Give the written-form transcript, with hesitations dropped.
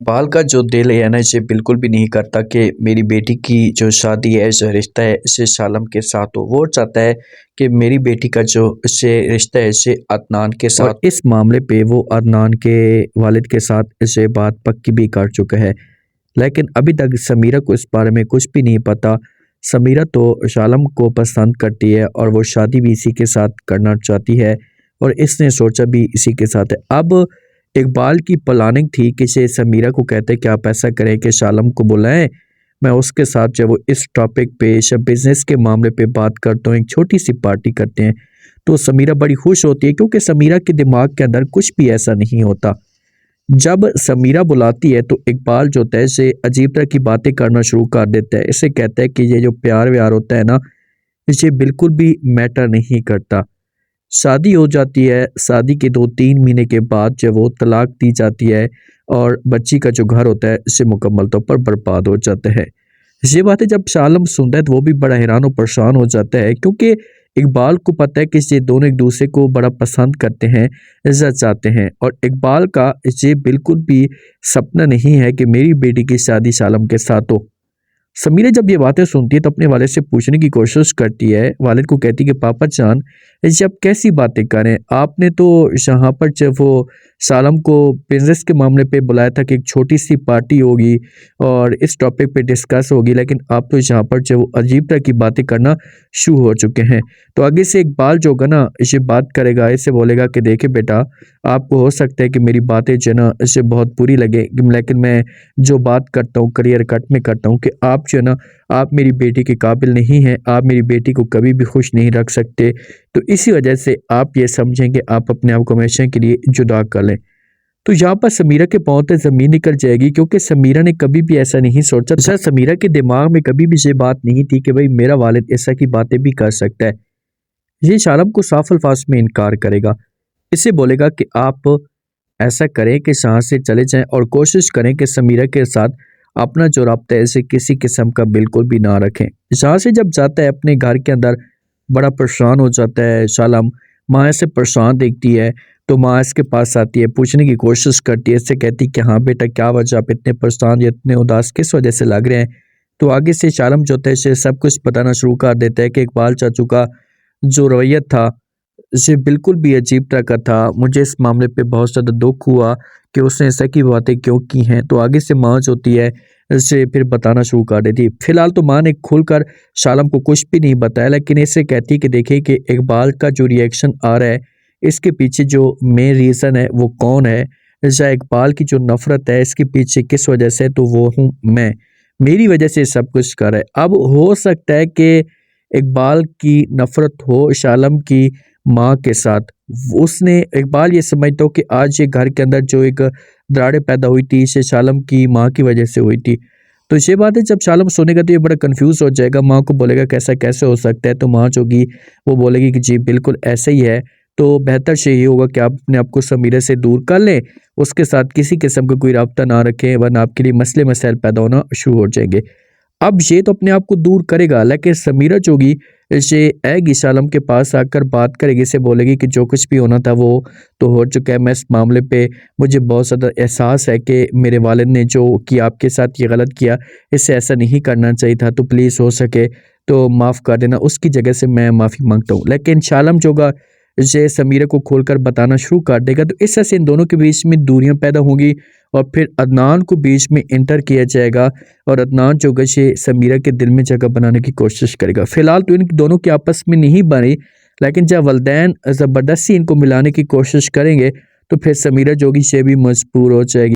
बाल का जो दिल है ना इसे बिल्कुल भी नहीं करता कि मेरी बेटी की जो शादी है जो रिश्ता है इसे शालम के साथ हो। वो चाहता है कि मेरी बेटी का जो इससे रिश्ता है इसे अदनान के साथ। और इस मामले पे वो अदनान के वालिद के साथ इसे बात पक्की भी कर चुका है, लेकिन अभी तक समीरा को इस बारे में कुछ भी नहीं पता। समीरा तो शालम को पसंद करती है और वो शादी भी इसी के साथ करना चाहती है और इसने सोचा भी इसी के साथ है। अब इकबाल की प्लानिंग थी कि से समीरा को कहते कि आप ऐसा करें कि शालम को बुलाएं, मैं उसके साथ जब वो इस टॉपिक पे सब बिजनेस के मामले पे बात करता हूँ, एक छोटी सी पार्टी करते हैं। तो समीरा बड़ी खुश होती है क्योंकि समीरा के दिमाग के अंदर कुछ भी ऐसा नहीं होता। जब समीरा बुलाती है तो इकबाल जो होता है इसे अजीब तरह की बातें करना शुरू कर देता है। इसे कहता है कि ये जो प्यार व्यार होता है ना, इसे बिल्कुल भी मैटर नहीं करता। शादी हो जाती है, शादी के 2-3 महीने के बाद जब वो तलाक दी जाती है और बच्ची का जो घर होता है इसे मुकम्मल तौर पर बर्बाद हो जाता है। ये बातें जब शालम सुनता है तो वो भी बड़ा हैरान और परेशान हो जाता है क्योंकि इकबाल को पता है कि ये दोनों एक दूसरे को बड़ा पसंद करते हैं, इज्जत चाहते हैं और इकबाल का ये बिल्कुल भी सपना नहीं है कि मेरी बेटी की शादी शालम के साथ हो। समीरा जब ये बातें सुनती है तो अपने वालिद से पूछने की कोशिश करती है। वालिद को कहती है कि पापा जान, ये आप कैसी बातें करें, आपने तो यहाँ पर जब वो सालम को बिजनेस के मामले पे बुलाया था कि एक छोटी सी पार्टी होगी और इस टॉपिक पे डिस्कस होगी, लेकिन आप तो यहाँ पर जो अजीब तरह की बातें करना शुरू हो चुके हैं। तो आगे से इकबाल जो होगा ना इसे बात करेगा, इसे बोलेगा कि देखे बेटा, आपको हो सकता है कि मेरी बातें जो है ना इसे बहुत बुरी लगे, लेकिन मैं जो बात करता हूँ क्लियर कट में करता हूँ कि आप जो है ना, आप मेरी बेटी के काबिल नहीं हैं, आप मेरी बेटी को कभी भी खुश नहीं रख सकते। तो इसी वजह से आप ये समझें कि आप अपने आप को हमेशा के लिए जुदा कर लें। तो यहाँ पर समीरा के पाँव तले ज़मीन निकल जाएगी क्योंकि समीरा ने कभी भी ऐसा नहीं सोचा था। समीरा के दिमाग में कभी भी ये बात नहीं थी कि भाई मेरा वालिद ऐसा की बातें भी कर सकता है। ये शालम को साफ अल्फाज में इनकार करेगा। इसे बोलेगा कि आप ऐसा करें कि यहाँ से चले जाएं और कोशिश करें कि समीरा के साथ अपना जो राब्ता है इसे किसी किस्म का बिल्कुल भी ना रखें। यहाँ से जब जाता है अपने घर के अंदर बड़ा परेशान हो जाता है शालम। माँ ऐसे परेशान देखती है तो माँ इसके पास आती है, पूछने की कोशिश करती है, इससे कहती है कि हाँ बेटा, क्या वजह, आप इतने परेशान या इतने उदास किस वजह से लग रहे हैं। तो आगे से शालम जो है इसे सब कुछ बताना शुरू कर देता है कि इकबाल चाचू का जो रवैया था ये बिल्कुल भी अजीब तरह का था। मुझे इस मामले पे बहुत ज़्यादा दुख हुआ कि उसने ऐसा की बातें क्यों की हैं। तो आगे से माँ जो होती है इसे फिर बताना शुरू कर देती है। फिलहाल तो माँ ने खुलकर शालम को कुछ भी नहीं बताया, लेकिन इसे कहती है कि देखिए कि इकबाल का जो रिएक्शन आ रहा है इसके पीछे जो मेन रीज़न है वो कौन है, या इकबाल की जो नफ़रत है इसके पीछे किस वजह से, तो वो हूँ मैं। मेरी वजह से सब कुछ कर रहा है। अब हो सकता है कि इकबाल की नफ़रत हो शालम की माँ के साथ। उसने इकबाल ये समझता हो कि आज ये घर के अंदर जो एक दरारें पैदा हुई थी इसे शालम की माँ की वजह से हुई थी। तो ये बात है, जब शालम सुनेगा तो ये बड़ा कंफ्यूज हो जाएगा, माँ को बोलेगा कैसा कैसे हो सकता है। तो माँ जो होगी वो बोलेगी कि जी बिल्कुल ऐसा ही है। तो बेहतर से ये होगा कि आप अपने आप को समीरा से दूर कर लें, उसके साथ किसी किस्म का कोई राब्ता ना रखें, वरना आपके लिए मसले मसाइल पैदा होना शुरू हो जाएंगे। अब ये तो अपने आप को दूर करेगा, लेकिन समीरा जो होगी इसे आएगी शालम के पास आकर बात करेगी, इसे बोलेगी कि जो कुछ भी होना था वो तो हो चुका है। मैं इस मामले पे मुझे बहुत ज़्यादा एहसास है कि मेरे वालिद ने जो कि आपके साथ ये गलत किया, इसे ऐसा नहीं करना चाहिए था, तो प्लीज़ हो सके तो माफ़ कर देना। उसकी जगह से मैं माफ़ी मांगता हूँ। लेकिन शालम जो होगा इसे समीरा को खोलकर बताना शुरू कर देगा, तो इस तरह से इन दोनों के बीच में दूरियां पैदा होंगी और फिर अदनान को बीच में इंटर किया जाएगा और अदनान जो गशे समीरा के दिल में जगह बनाने की कोशिश करेगा। फिलहाल तो इन दोनों की आपस में नहीं बनी, लेकिन जब वलदैन ज़बरदस्ती इनको मिलाने की कोशिश करेंगे तो फिर समीरा जोगी से भी मजबूर हो जाएगी।